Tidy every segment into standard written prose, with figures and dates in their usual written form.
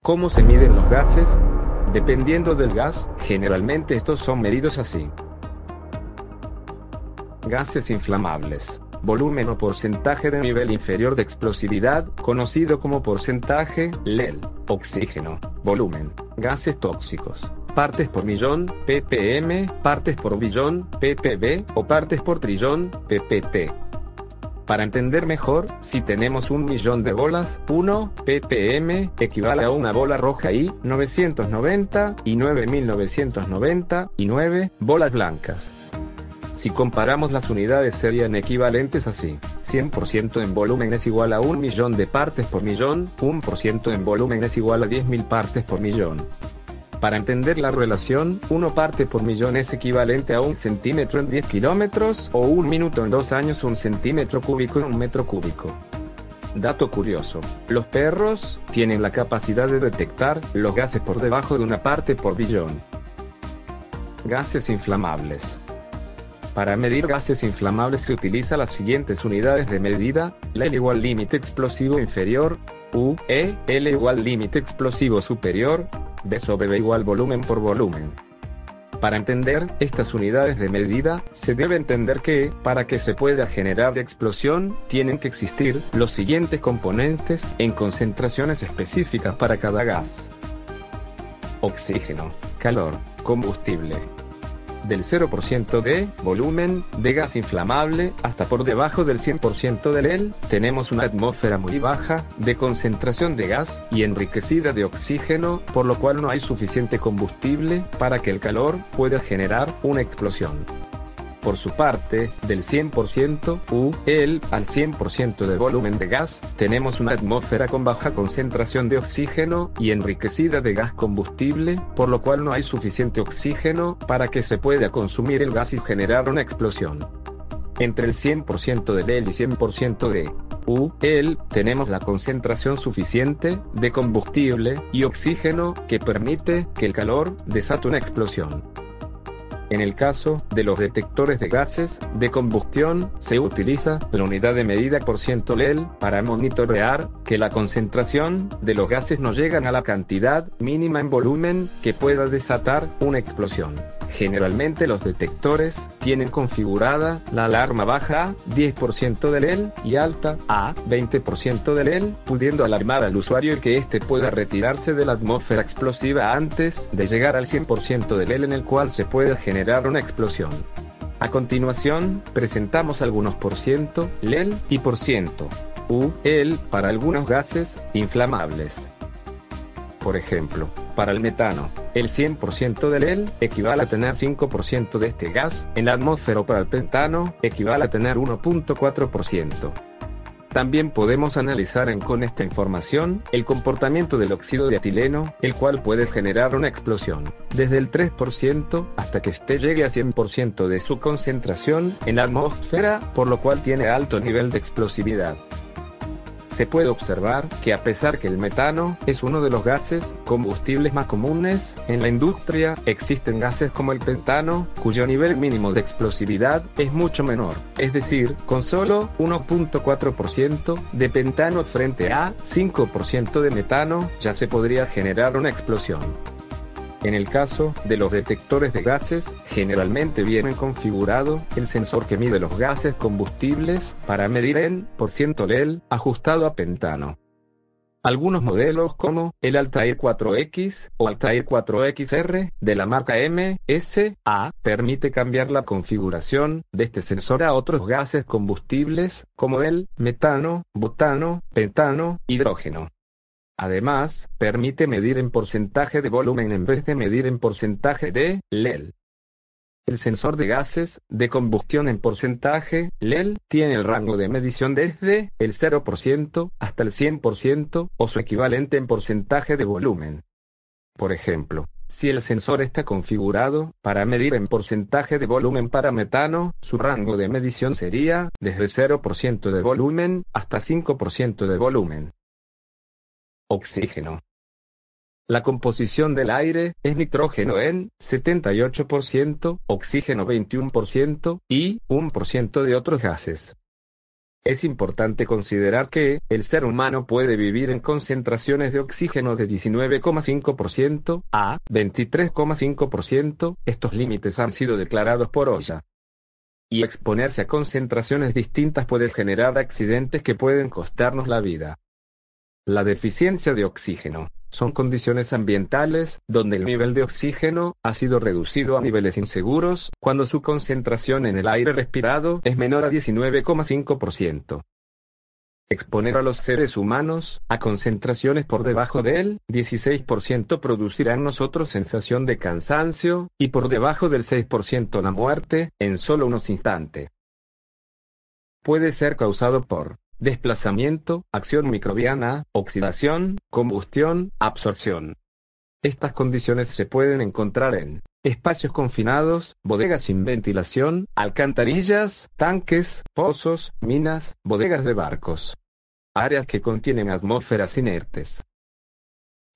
¿Cómo se miden los gases? Dependiendo del gas, generalmente estos son medidos así. Gases inflamables. Volumen o porcentaje de nivel inferior de explosividad, conocido como porcentaje, LEL. Oxígeno. Volumen. Gases tóxicos. Partes por millón, ppm, partes por billón, ppb, o partes por trillón, ppt. Para entender mejor, si tenemos 1.000.000 de bolas, 1 ppm equivale a una bola roja y 999 bolas blancas. Si comparamos las unidades serían equivalentes así: 100% en volumen es igual a 1.000.000 de partes por millón, 1% en volumen es igual a 10.000 partes por millón. Para entender la relación, 1 parte por millón es equivalente a 1 centímetro en 10 kilómetros, o 1 minuto en 2 años, 1 centímetro cúbico en 1 metro cúbico. Dato curioso: los perros tienen la capacidad de detectar los gases por debajo de 1 parte por billón. Gases inflamables. Para medir gases inflamables se utiliza las siguientes unidades de medida: LEL igual límite explosivo inferior, U, E, L igual límite explosivo superior, V sobre V igual volumen por volumen. Para entender estas unidades de medida, se debe entender que, para que se pueda generar explosión, tienen que existir los siguientes componentes, en concentraciones específicas para cada gas: oxígeno, calor, combustible. Del 0% de volumen de gas inflamable hasta por debajo del 100% de LEL, tenemos una atmósfera muy baja de concentración de gas y enriquecida de oxígeno, por lo cual no hay suficiente combustible para que el calor pueda generar una explosión. Por su parte, del 100% UL al 100% de volumen de gas, tenemos una atmósfera con baja concentración de oxígeno y enriquecida de gas combustible, por lo cual no hay suficiente oxígeno para que se pueda consumir el gas y generar una explosión. Entre el 100% de LEL y 100% de UL, tenemos la concentración suficiente de combustible y oxígeno que permite que el calor desate una explosión. En el caso de los detectores de gases de combustión, se utiliza la unidad de medida por ciento LEL para monitorear que la concentración de los gases no llegan a la cantidad mínima en volumen que pueda desatar una explosión. Generalmente los detectores tienen configurada la alarma baja a 10% de LEL y alta a 20% de LEL, pudiendo alarmar al usuario y que éste pueda retirarse de la atmósfera explosiva antes de llegar al 100% de LEL en el cual se pueda generar una explosión. A continuación, presentamos algunos por ciento LEL y por ciento UL para algunos gases inflamables. Por ejemplo, para el metano, el 100% de LEL equivale a tener 5% de este gas en la atmósfera, o para el pentano, equivale a tener 1.4%. También podemos analizar con esta información el comportamiento del óxido de etileno, el cual puede generar una explosión, desde el 3% hasta que llegue a 100% de su concentración en la atmósfera, por lo cual tiene alto nivel de explosividad. Se puede observar que, a pesar que el metano es uno de los gases combustibles más comunes en la industria, existen gases como el pentano, cuyo nivel mínimo de explosividad es mucho menor, es decir, con solo 1.4% de pentano frente a 5% de metano, ya se podría generar una explosión. En el caso de los detectores de gases, generalmente vienen configurado el sensor que mide los gases combustibles para medir en % LEL ajustado a pentano. Algunos modelos como el Altair 4X o Altair 4XR de la marca MSA permite cambiar la configuración de este sensor a otros gases combustibles como el metano, butano, pentano, hidrógeno. Además, permite medir en porcentaje de volumen en vez de medir en porcentaje de LEL. El sensor de gases de combustión en porcentaje LEL tiene el rango de medición desde el 0% hasta el 100% o su equivalente en porcentaje de volumen. Por ejemplo, si el sensor está configurado para medir en porcentaje de volumen para metano, su rango de medición sería desde el 0% de volumen hasta 5% de volumen. Oxígeno. La composición del aire es nitrógeno en 78%, oxígeno 21% y 1% de otros gases. Es importante considerar que, el ser humano puede vivir en concentraciones de oxígeno de 19,5% a 23,5%, estos límites han sido declarados por OSHA. Y exponerse a concentraciones distintas puede generar accidentes que pueden costarnos la vida. La deficiencia de oxígeno son condiciones ambientales, donde el nivel de oxígeno ha sido reducido a niveles inseguros, cuando su concentración en el aire respirado es menor a 19,5%. Exponer a los seres humanos a concentraciones por debajo del 16% producirá en nosotros sensación de cansancio, y por debajo del 6% la muerte, en solo unos instantes. Puede ser causado por desplazamiento, acción microbiana, oxidación, combustión, absorción. Estas condiciones se pueden encontrar en espacios confinados, bodegas sin ventilación, alcantarillas, tanques, pozos, minas, bodegas de barcos. Áreas que contienen atmósferas inertes.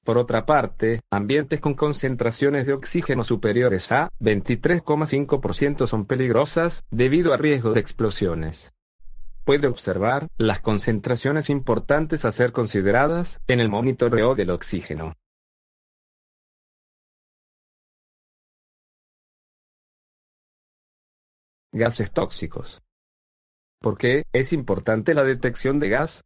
Por otra parte, ambientes con concentraciones de oxígeno superiores a 23,5% son peligrosas, debido a riesgo de explosiones. Puede observar las concentraciones importantes a ser consideradas en el monitoreo del oxígeno. Gases tóxicos. ¿Por qué es importante la detección de gas?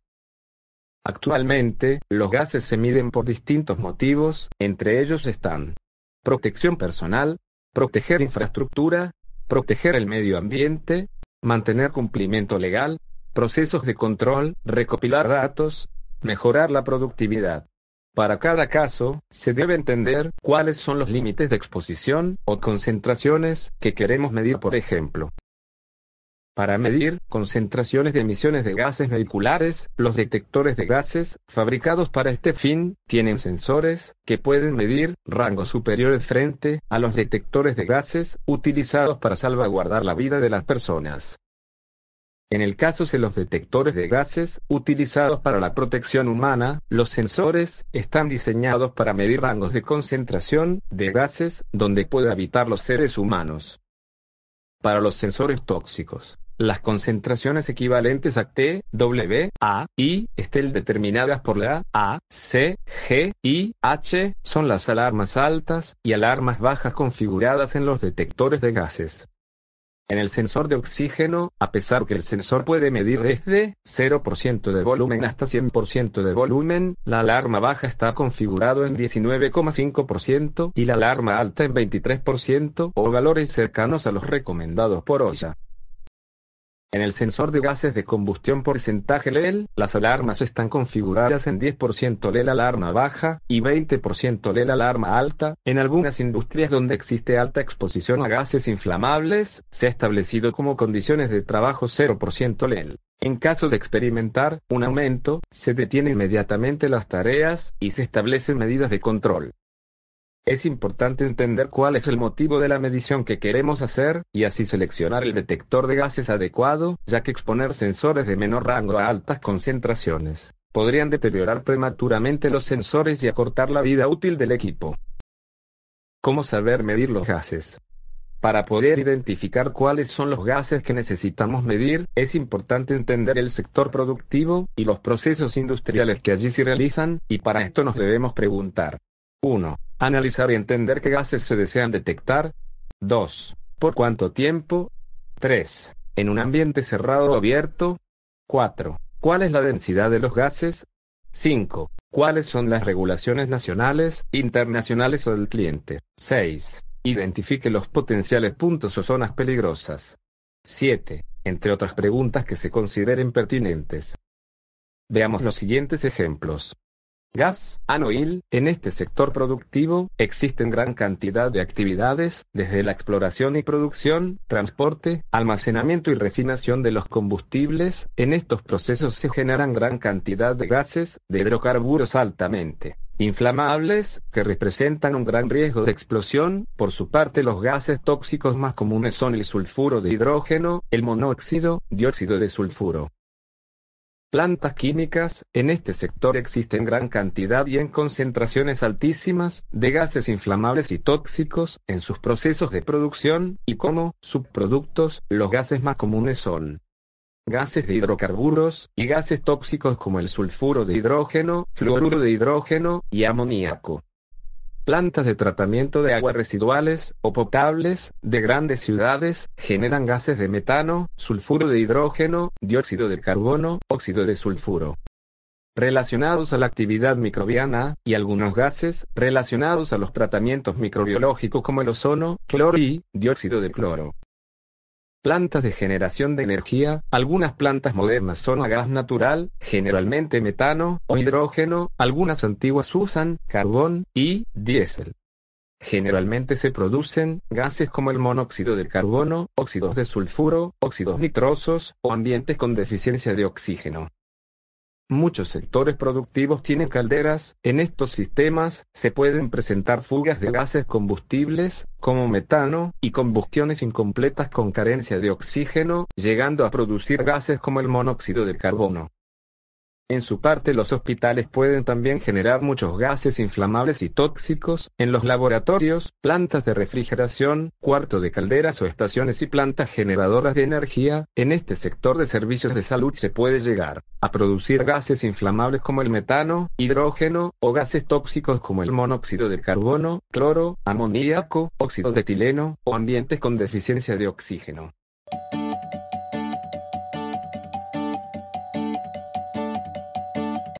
Actualmente, los gases se miden por distintos motivos, entre ellos están protección personal, proteger infraestructura, proteger el medio ambiente, mantener cumplimiento legal, procesos de control, recopilar datos, mejorar la productividad. Para cada caso, se debe entender cuáles son los límites de exposición o concentraciones que queremos medir, por ejemplo. Para medir concentraciones de emisiones de gases vehiculares, los detectores de gases, fabricados para este fin, tienen sensores que pueden medir rangos superiores frente a los detectores de gases utilizados para salvaguardar la vida de las personas. En el caso de los detectores de gases utilizados para la protección humana, los sensores están diseñados para medir rangos de concentración de gases donde pueden habitar los seres humanos. Para los sensores tóxicos, las concentraciones equivalentes a T, W, A, I, estén determinadas por la A, C, G, I, H, son las alarmas altas y alarmas bajas configuradas en los detectores de gases. En el sensor de oxígeno, a pesar que el sensor puede medir desde 0% de volumen hasta 100% de volumen, la alarma baja está configurado en 19,5% y la alarma alta en 23% o valores cercanos a los recomendados por OSHA. En el sensor de gases de combustión porcentaje LEL, las alarmas están configuradas en 10% LEL alarma baja y 20% LEL alarma alta. En algunas industrias donde existe alta exposición a gases inflamables, se ha establecido como condiciones de trabajo 0% LEL. En caso de experimentar un aumento, se detienen inmediatamente las tareas y se establecen medidas de control. Es importante entender cuál es el motivo de la medición que queremos hacer, y así seleccionar el detector de gases adecuado, ya que exponer sensores de menor rango a altas concentraciones podrían deteriorar prematuramente los sensores y acortar la vida útil del equipo. ¿Cómo saber medir los gases? Para poder identificar cuáles son los gases que necesitamos medir, es importante entender el sector productivo y los procesos industriales que allí se realizan, y para esto nos debemos preguntar: 1. Analizar y entender qué gases se desean detectar. 2. ¿Por cuánto tiempo? 3. ¿En un ambiente cerrado o abierto? 4. ¿Cuál es la densidad de los gases? 5. ¿Cuáles son las regulaciones nacionales, internacionales o del cliente? 6. Identifique los potenciales puntos o zonas peligrosas. 7. Entre otras preguntas que se consideren pertinentes. Veamos los siguientes ejemplos. Gas, oil. En este sector productivo, existen gran cantidad de actividades, desde la exploración y producción, transporte, almacenamiento y refinación de los combustibles. En estos procesos se generan gran cantidad de gases, de hidrocarburos altamente inflamables, que representan un gran riesgo de explosión. Por su parte, los gases tóxicos más comunes son el sulfuro de hidrógeno, el monóxido, dióxido de sulfuro. Plantas químicas. En este sector existen gran cantidad y en concentraciones altísimas de gases inflamables y tóxicos en sus procesos de producción, y como subproductos, los gases más comunes son gases de hidrocarburos, y gases tóxicos como el sulfuro de hidrógeno, fluoruro de hidrógeno, y amoníaco. Plantas de tratamiento de aguas residuales, o potables, de grandes ciudades, generan gases de metano, sulfuro de hidrógeno, dióxido de carbono, óxido de sulfuro, relacionados a la actividad microbiana, y algunos gases, relacionados a los tratamientos microbiológicos como el ozono, cloro y dióxido de cloro. Plantas de generación de energía, algunas plantas modernas son a gas natural, generalmente metano, o hidrógeno, algunas antiguas usan carbón y diésel. Generalmente se producen gases como el monóxido de carbono, óxidos de sulfuro, óxidos nitrosos, o ambientes con deficiencia de oxígeno. Muchos sectores productivos tienen calderas. En estos sistemas, se pueden presentar fugas de gases combustibles, como metano, y combustiones incompletas con carencia de oxígeno, llegando a producir gases como el monóxido de carbono. En su parte, los hospitales pueden también generar muchos gases inflamables y tóxicos. En los laboratorios, plantas de refrigeración, cuarto de calderas o estaciones y plantas generadoras de energía, en este sector de servicios de salud se puede llegar a producir gases inflamables como el metano, hidrógeno, o gases tóxicos como el monóxido de carbono, cloro, amoníaco, óxido de etileno, o ambientes con deficiencia de oxígeno.